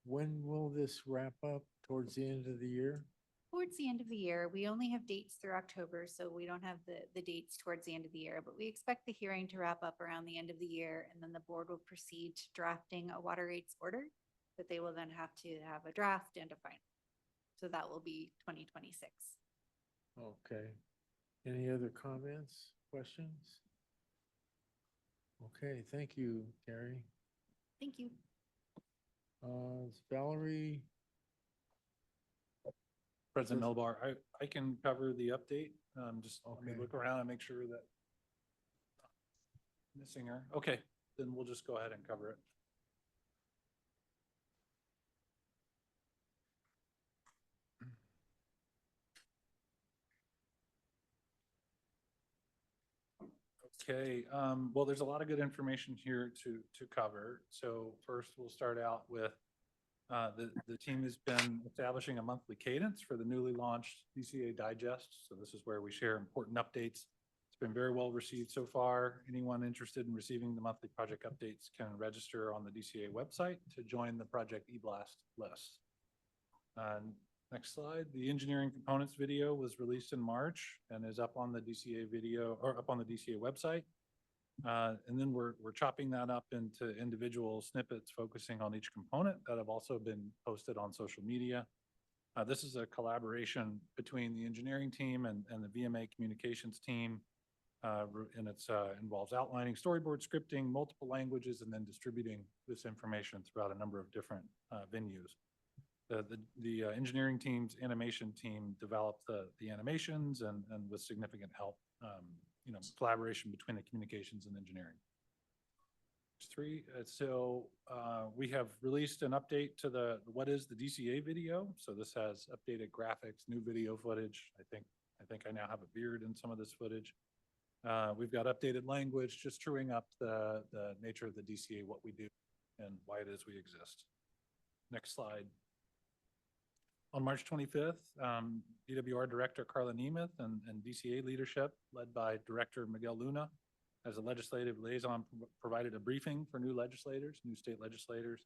when will this wrap up? Towards the end of the year? Towards the end of the year, we only have dates through October, so we don't have the dates towards the end of the year, but we expect the hearing to wrap up around the end of the year, and then the board will proceed to drafting a water rates order that they will then have to have a draft and a final. So that will be 2026. Okay. Any other comments, questions? Okay, thank you, Carrie. Thank you. Valerie? President Melbar, I can cover the update. Just let me Okay. look around and make sure that missing her. Okay, then we'll just go ahead and cover it. Okay, well, there's a lot of good information here to cover. So first, we'll start out with the team has been establishing a monthly cadence for the newly launched DCA Digest. So this is where we share important updates. It's been very well received so far. Anyone interested in receiving the monthly project updates can register on the DCA website to join the Project eBlast list. Next slide. The engineering components video was released in March and is up on the DCA video or up on the DCA website. And then we're chopping that up into individual snippets focusing on each component that have also been posted on social media. This is a collaboration between the engineering team and the VMA communications team. And it involves outlining storyboard scripting, multiple languages, and then distributing this information throughout a number of different venues. The engineering team's animation team developed the animations and with significant help, collaboration between the communications and engineering. So we have released an update to what is the DCA video. So this has updated graphics, new video footage. I think I now have a beard in some of this footage. We've got updated language, just truing up the nature of the DCA, what we do, and why it is we exist. Next slide. On March 25th, DWR Director Carla Nemeth and DCA leadership, led by Director Miguel Luna, as a legislative liaison, provided a briefing for new state legislators.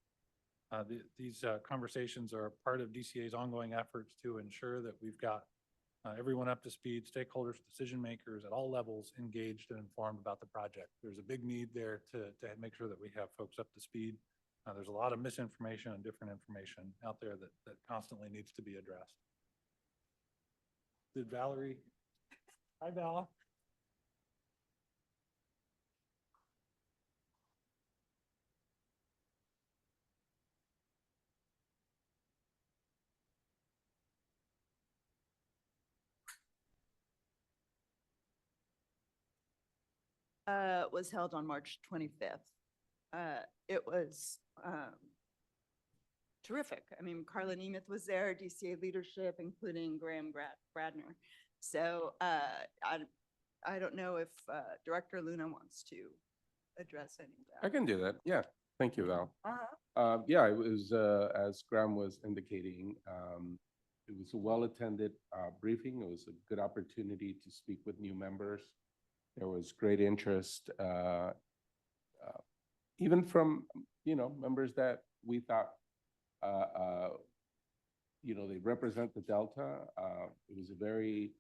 These conversations are part of DCA's ongoing efforts to ensure that we've got everyone up to speed, stakeholders, decision makers at all levels engaged and informed about the project. There's a big need there to make sure that we have folks up to speed. There's a lot of misinformation and different information out there that constantly needs to be addressed. Did Valerie? Hi, Val. was held on March 25th. It was terrific. I mean, Carla Nemeth was there, DCA leadership, including Graham Bradner. So I don't know if Director Luna wants to address any of that. I can do that. Yeah. Thank you, Val. Uh-huh. Yeah, it was, as Graham was indicating, it was a well-attended briefing. It was a good opportunity to speak with new members. There was great interest, even from, members that we thought, they represent the Delta. It was a very,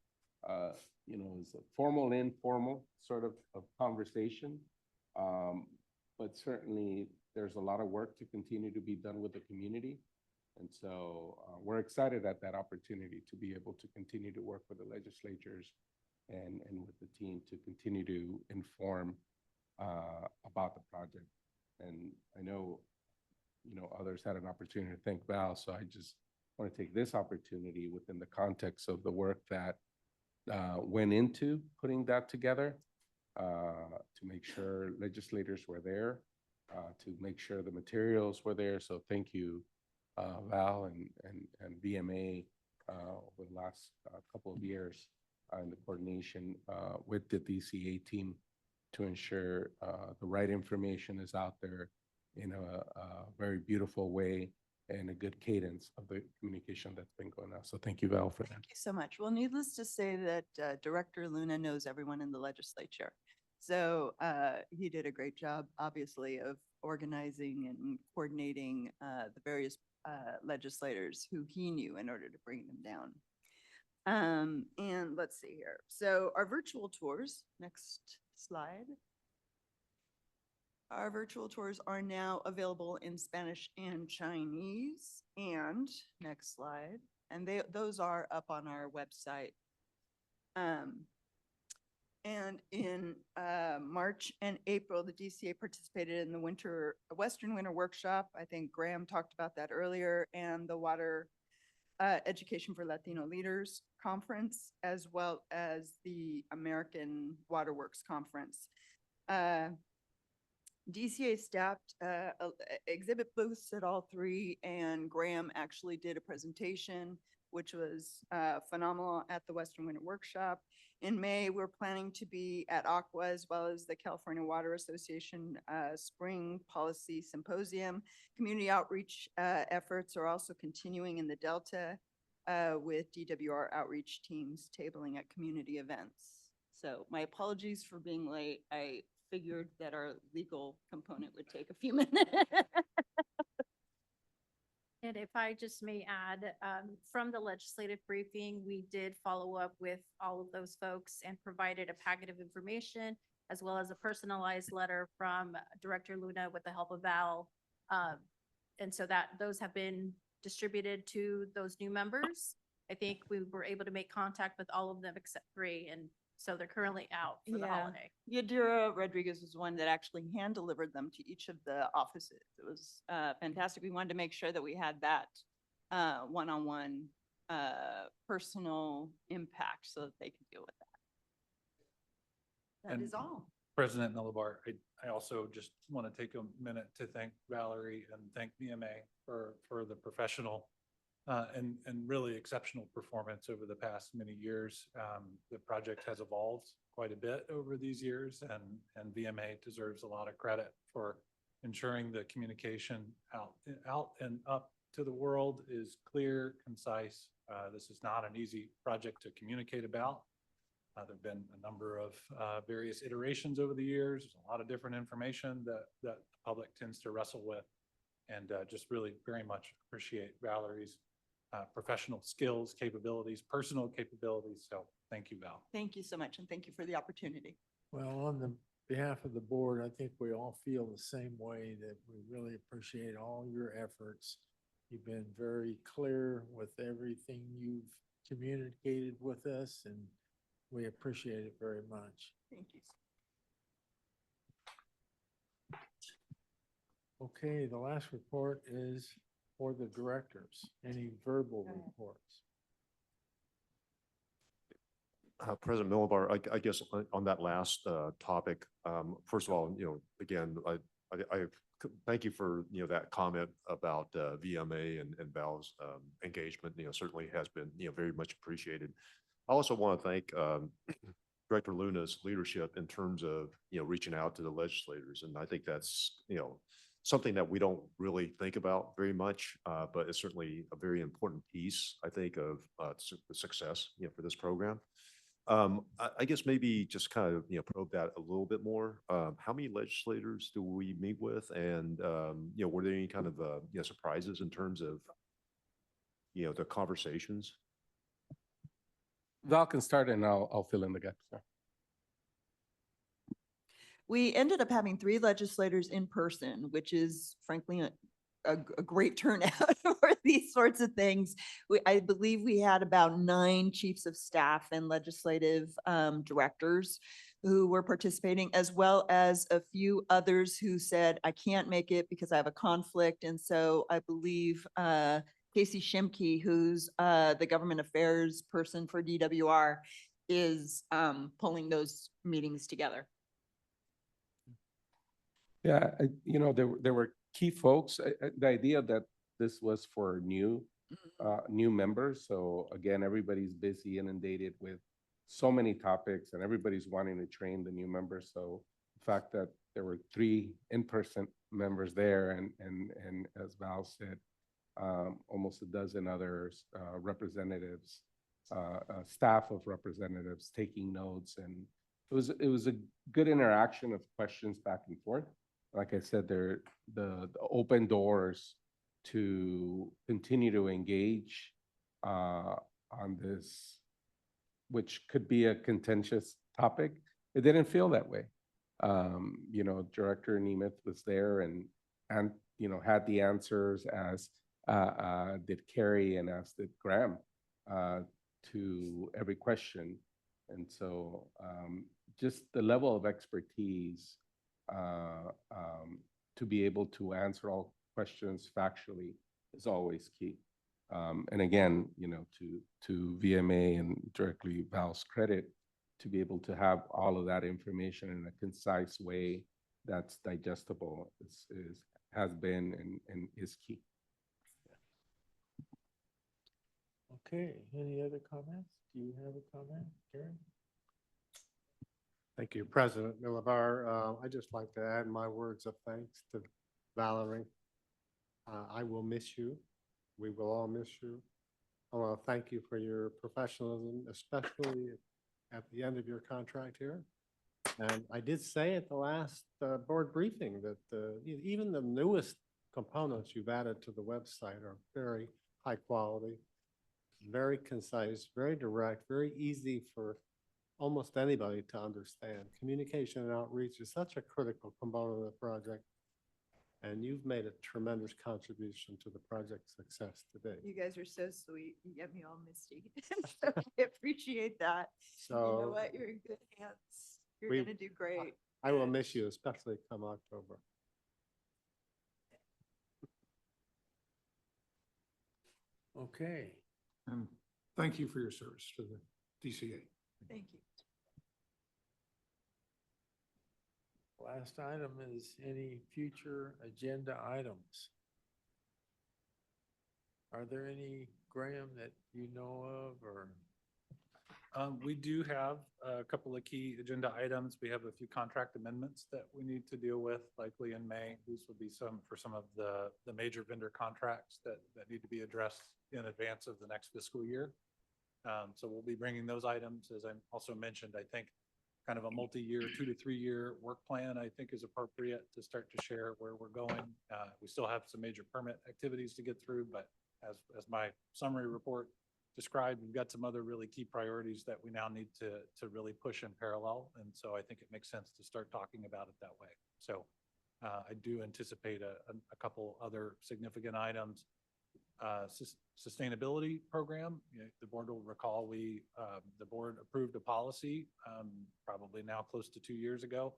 it was a formal, informal sort of conversation. But certainly there's a lot of work to continue to be done with the community. And so we're excited at that opportunity to be able to continue to work with the legislatures and with the team to continue to inform about the project. And I know, others had an opportunity to thank Val, so I just want to take this opportunity within the context of the work that went into putting that together to make sure legislators were there, to make sure the materials were there. So thank you, Val and VMA over the last couple of years in the coordination with the DCA team to ensure the right information is out there in a very beautiful way and a good cadence of the communication that's been going on. So thank you, Val, for that. Thank you so much. Well, needless to say that Director Luna knows everyone in the legislature. So he did a great job, obviously, of organizing and coordinating the various legislators who he knew in order to bring them down. And let's see here. So our virtual tours, next slide. Our virtual tours are now available in Spanish and Chinese. And next slide. And those are up on our website. And in March and April, the DCA participated in the Western Winter Workshop. I think Graham talked about that earlier, and the Water Education for Latino Leaders Conference, as well as the American Waterworks Conference. DCA staffed exhibit booths at all three, and Graham actually did a presentation, which was phenomenal at the Western Winter Workshop. In May, we're planning to be at Aqua as well as the California Water Association Spring Policy Symposium. Community outreach efforts are also continuing in the Delta with DWR outreach teams tabling at community events. So my apologies for being late. I figured that our legal component would take a few minutes. And if I just may add, from the legislative briefing, we did follow up with all of those folks and provided a packet of information as well as a personalized letter from Director Luna with the help of Val. And so those have been distributed to those new members. I think we were able to make contact with all of them except 3, and so they're currently out for the holiday. Yadira Rodriguez was one that actually hand delivered them to each of the offices. It was fantastic. We wanted to make sure that we had that one-on-one personal impact so that they could deal with that. That And is all. President Millibar, I also just want to take a minute to thank Valerie and thank VMA for the professional and really exceptional performance over the past many years. The project has evolved quite a bit over these years, and VMA deserves a lot of credit for ensuring the communication out and up to the world is clear, concise. This is not an easy project to communicate about. There've been a number of various iterations over the years. There's a lot of different information that the public tends to wrestle with, and just really very much appreciate Valerie's professional skills, capabilities, personal capabilities. So thank you, Val. Thank you so much, and thank you for the opportunity. Well, on the behalf of the board, I think we all feel the same way, that we really appreciate all your efforts. You've been very clear with everything you've communicated with us, and we appreciate it very much. Thank you. Okay, the last report is for the directors. Any verbal reports? President Millibar, I guess on that last topic, first of all, again, I thank you for, that comment about VMA and Val's engagement, certainly has been, very much appreciated. I also want to thank Director Luna's leadership in terms of, reaching out to the legislators. And I think that's, something that we don't really think about very much, but it's certainly a very important piece, I think, of the success, for this program. I guess maybe just kind of, probe that a little bit more. How many legislators do we meet with? And, were there any kind of, surprises in terms of, the conversations? Val can start and I'll fill in the gaps. Sir. We ended up having 3 legislators in person, which is frankly a great turnout for these sorts of things. I believe we had about 9 chiefs of staff and legislative directors who were participating, as well as a few others who said, I can't make it because I have a conflict. And so I believe Casey Shimke, who's the government affairs person for DWR, is pulling those meetings together. Yeah, there were key folks. The idea that this was for new members. So again, everybody's busy, inundated with so many topics, and everybody's wanting to train the new members. So the fact that there were 3 in-person members there, and as Val said, almost a dozen others, representatives, staff of representatives taking notes, and it was a good interaction of questions back and forth. Like I said, the open doors to continue to engage on this, which could be a contentious topic. It didn't feel that way. Director Nemeth was there and had the answers, as did Carrie and as did Graham, to every question. And so just the level of expertise to be able to answer all questions factually is always key. And again, to VMA and directly Val's credit, to be able to have all of that information in a concise way that's digestible has been and is key. Okay, any other comments? Do you have a comment, Karen? Thank you, President Millibar. I'd just like to add my words of thanks to Valerie. I will miss you. We will all miss you. I want to thank you for your professionalism, especially at the end of your contract here. And I did say at the last board briefing that even the newest components you've added to the website are very high quality, very concise, very direct, very easy for almost anybody to understand. Communication and outreach is such a critical component of the project, and you've made a tremendous contribution to the project's success today. You guys are so sweet. You get me all misty. So I appreciate that. So you know what? You're in good hands. You're going to do great. I will miss you, especially come October. Okay. And thank you for your service to the DCA. Thank you. Last item is any future agenda items. Are there any, Graham, that you know of, or? We do have a couple of key agenda items. We have a few contract amendments that we need to deal with likely in May. These will be for some of the major vendor contracts that need to be addressed in advance of the next fiscal year. So we'll be bringing those items. As I also mentioned, I think kind of a multi-year, 2 to 3 year work plan, I think is appropriate to start to share where we're going. We still have some major permit activities to get through, but as my summary report described, we've got some other really key priorities that we now need to really push in parallel. And so I think it makes sense to start talking about it that way. So I do anticipate a couple other significant items. Sustainability program. The board will recall the board approved a policy probably now close to 2 years ago.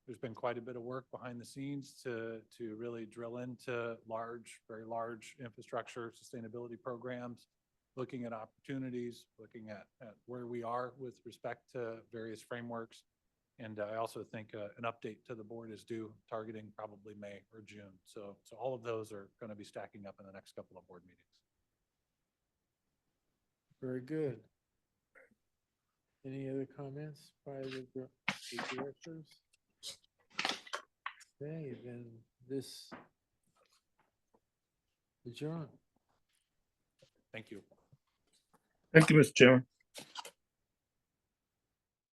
There's been quite a bit of work behind the scenes to really drill into very large infrastructure sustainability programs. looking at opportunities, looking at where we are with respect to various frameworks. And I also think an update to the board is due, targeting probably May or June. So all of those are going to be stacking up in the next couple of board meetings. Very good. Any other comments by the directors? Okay, then this adjourn. Thank you. Thank you, Mr. Chairman.